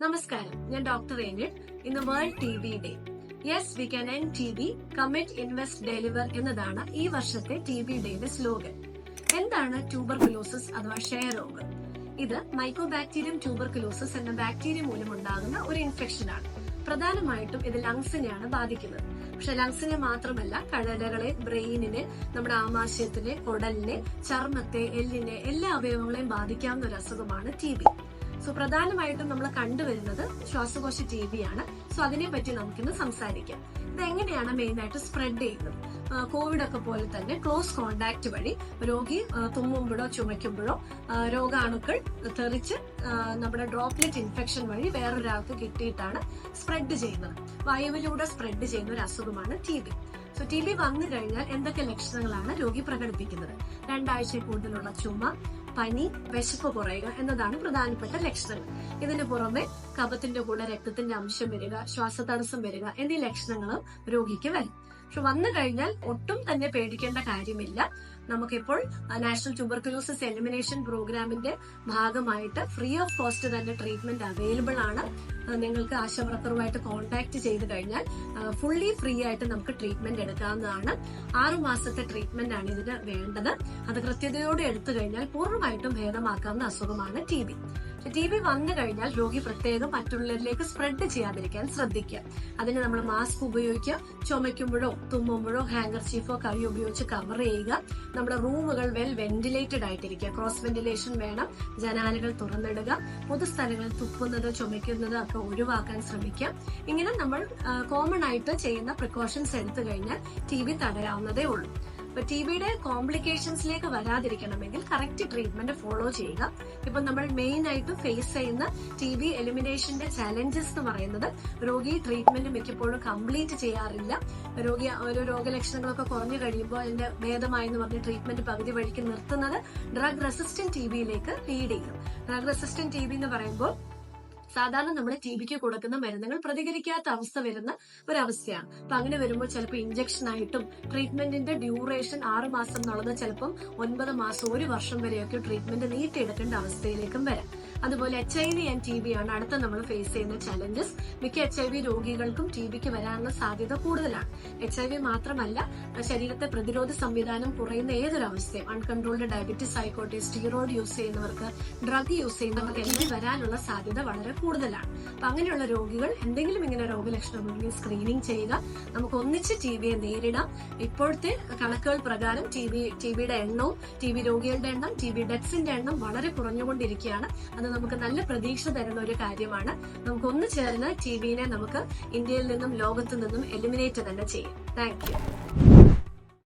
നമസ്കാരം, ഞാൻ doctor Angel. ഇന്ന് world TB day. Yes, we can end TB, commit, invest, deliver എന്നതാണ് ഈ വർഷത്തെ TB ഡേയുടെ സ്ലോഗൻ. എന്താണ് ട്യൂബർകുലോസിസ് അഥവാ ക്ഷയരോഗം? ഇത് മൈക്കോബാക്ടീരിയം ട്യൂബർകുലോസിസ് എന്ന ബാക്ടീരിയ മൂലമുണ്ടാകുന്ന ഒരു ഇൻഫെക്ഷനാണ്. പ്രധാനമായിട്ടും ഇത് ലങ്സിനെയാണ് ബാധിക്കുന്നത്. പക്ഷെ ലങ്സിനെ മാത്രമല്ല, കഴലകളെ, ബ്രെയിനിനെ, നമ്മുടെ ആമാശയത്തിനെ, കുടലിനെ, ചർമ്മത്തെ, എല്ലിനെ, എല്ലാ അവയവങ്ങളെയും ബാധിക്കാവുന്ന ഒരു അസുഖമാണ് TB. സോ പ്രധാനമായിട്ടും നമ്മൾ കണ്ടുവരുന്നത് ശ്വാസകോശ TB ആണ്. സോ അതിനെ പറ്റി നമുക്കിന്ന് സംസാരിക്കാം. ഇത് എങ്ങനെയാണ് മെയിനായിട്ട് സ്പ്രെഡ് ചെയ്യുന്നത്? കോവിഡ് ഒക്കെ പോലെ തന്നെ ക്ലോസ് കോണ്ടാക്ട് വഴി രോഗി തുമ്മുമ്പോഴോ ചുമയ്ക്കുമ്പോഴോ രോഗാണുക്കൾ തെറിച്ച് നമ്മുടെ ഡ്രോപ്ലെറ്റ് ഇൻഫെക്ഷൻ വഴി വേറൊരാൾക്ക് കിട്ടിയിട്ടാണ് സ്പ്രെഡ് ചെയ്യുന്നത്. വായുവിലൂടെ സ്പ്രെഡ് ചെയ്യുന്ന ഒരു അസുഖമാണ് TB. സോ TB വന്നു കഴിഞ്ഞാൽ എന്തൊക്കെ ലക്ഷണങ്ങളാണ് രോഗി പ്രകടിപ്പിക്കുന്നത്? 2 ആഴ്ച കൂടുതലുള്ള ചുമ, പനി, വിശപ്പ് കുറയുക എന്നതാണ് പ്രധാനപ്പെട്ട ലക്ഷണങ്ങൾ. ഇതിന് പുറമെ കഫത്തിന്റെ കൂടെ രക്തത്തിന്റെ അംശം വരിക, ശ്വാസതടസ്സം വരിക എന്നീ ലക്ഷണങ്ങളും രോഗിക്ക് വരും. പക്ഷെ വന്നു കഴിഞ്ഞാൽ ഒട്ടും തന്നെ പേടിക്കേണ്ട കാര്യമില്ല. നമുക്കിപ്പോൾ നാഷണൽ ട്യൂബർകുലോസിസ് എലിമിനേഷൻ പ്രോഗ്രാമിന്റെ ഭാഗമായിട്ട് ഫ്രീ ഓഫ് കോസ്റ്റ് തന്നെ ട്രീറ്റ്മെന്റ് അവൈലബിൾ ആണ്. നിങ്ങൾക്ക് ആശാവർക്കറുമായിട്ട് കോൺടാക്ട് ചെയ്ത് കഴിഞ്ഞാൽ ഫുള്ളി ഫ്രീ ആയിട്ട് നമുക്ക് ട്രീറ്റ്മെന്റ് എടുക്കാവുന്നതാണ്. 6 മാസത്തെ ട്രീറ്റ്മെന്റ് ആണ് ഇതിന് വേണ്ടത്. അത് കൃത്യതയോടെ എടുത്തു കഴിഞ്ഞാൽ പൂർണ്ണമായിട്ടും ഭേദമാക്കാവുന്ന അസുഖമാണ് TB. TB വന്നു കഴിഞ്ഞാൽ രോഗി പ്രത്യേകം മറ്റുള്ളവരിലേക്ക് സ്പ്രെഡ് ചെയ്യാതിരിക്കാൻ ശ്രദ്ധിക്കുക. അതിന് നമ്മൾ മാസ്ക് ഉപയോഗിക്കുക. ചുമയ്ക്കുമ്പോഴോ തുമ്മുമ്പോഴോ ഹാങ്കർചീഫോ കൈ ഉപയോഗിച്ച് കവർ ചെയ്യുക. നമ്മുടെ റൂമുകൾ വെന്റിലേറ്റഡ് ആയിട്ടിരിക്കുക. ക്രോസ് വെന്റിലേഷൻ വേണം. ജനാലകൾ തുറന്നിടുക. പൊതുസ്ഥലങ്ങളിൽ തുപ്പുന്നത്, ചുമയ്ക്കുന്നത് ഒക്കെ ഒഴിവാക്കാൻ ശ്രമിക്കാം. ഇങ്ങനെ നമ്മൾ കോമൺ ആയിട്ട് ചെയ്യുന്ന പ്രിക്കോഷൻസ് എടുത്തു കഴിഞ്ഞാൽ TB തടയാവുന്നതേ ഉള്ളൂ. അപ്പൊ TBയുടെ കോംപ്ലിക്കേഷൻസിലേക്ക് വരാതിരിക്കണമെങ്കിൽ കറക്റ്റ് ട്രീറ്റ്മെന്റ് ഫോളോ ചെയ്യുക. ഇപ്പൊ നമ്മൾ മെയിൻ ആയിട്ട് ഫേസ് ചെയ്യുന്ന TB എലിമിനേഷന്റെ ചാലഞ്ചസ് എന്ന് പറയുന്നത്, രോഗി ട്രീറ്റ്മെന്റ് മിക്കപ്പോഴും കംപ്ലീറ്റ് ചെയ്യാറില്ല. രോഗി ഒരു രോഗലക്ഷണങ്ങളൊക്കെ കുറഞ്ഞു കഴിയുമ്പോൾ അതിന്റെ ഭേദമായെന്ന് പറഞ്ഞ് ട്രീറ്റ്മെന്റ് പകുതി വഴിക്ക് നിർത്തുന്നത് ഡ്രഗ് റെസിസ്റ്റന്റ് TBയിലേക്ക് ലീഡ് ചെയ്യും. ഡ്രഗ് റെസിസ്റ്റന്റ് TB എന്ന് പറയുമ്പോൾ സാധാരണ നമ്മൾ TBക്ക് കൊടുക്കുന്ന മരുന്നുകൾ പ്രതികരിക്കാത്ത അവസ്ഥ വരുന്ന ഒരവസ്ഥയാണ്. അപ്പൊ അങ്ങനെ വരുമ്പോൾ ചിലപ്പോൾ ഇഞ്ചക്ഷൻ ആയിട്ടും ട്രീറ്റ്മെന്റിന്റെ ഡ്യൂറേഷൻ 6 മാസം എന്നുള്ളത് ചിലപ്പം 9 മാസം, 1 വർഷം വരെയൊക്കെ ട്രീറ്റ്മെന്റ് നീട്ടിയെടുക്കേണ്ട അവസ്ഥയിലേക്കും വരാം. അതുപോലെ HIV ആൻഡ് TB ആണ് അടുത്ത നമ്മൾ ഫേസ് ചെയ്യുന്ന ചലഞ്ചസ്. മിക്ക HIV രോഗികൾക്കും TBക്ക് വരാനുള്ള സാധ്യത കൂടുതലാണ്. HIV മാത്രമല്ല, ശരീരത്തെ പ്രതിരോധ സംവിധാനം കുറയുന്ന ഏതൊരവസ്ഥയും, അൺകൺട്രോൾഡ് ഡയബറ്റിസ് ആയിക്കോട്ടെ, സ്റ്റീറോയിഡ് യൂസ് ചെയ്യുന്നവർക്ക്, ഡ്രഗ് യൂസ് ചെയ്യുന്നവർക്ക് TB വരാനുള്ള സാധ്യത വളരെ കൂടുതലാണ്. അപ്പൊ അങ്ങനെയുള്ള രോഗികൾ എന്തെങ്കിലും ഇങ്ങനെ രോഗലക്ഷണമുണ്ടെങ്കിൽ സ്ക്രീനിങ് ചെയ്യുക. നമുക്ക് ഒന്നിച്ച് TBയെ നേരിടാം. ഇപ്പോഴത്തെ കണക്കുകൾ പ്രകാരം TBയുടെ എണ്ണവും TB രോഗികളുടെ എണ്ണം, TB ഡെത്സിന്റെ എണ്ണം വളരെ കുറഞ്ഞുകൊണ്ടിരിക്കുകയാണ്. അത് നമുക്ക് നല്ല പ്രതീക്ഷ തരുന്ന ഒരു കാര്യമാണ്. നമുക്ക് ഒന്ന് ചേർന്ന് TBനെ നമുക്ക് ഇന്ത്യയിൽ നിന്നും ലോകത്തു നിന്നും എലിമിനേറ്റ് തന്നെ ചെയ്യും. Thank you.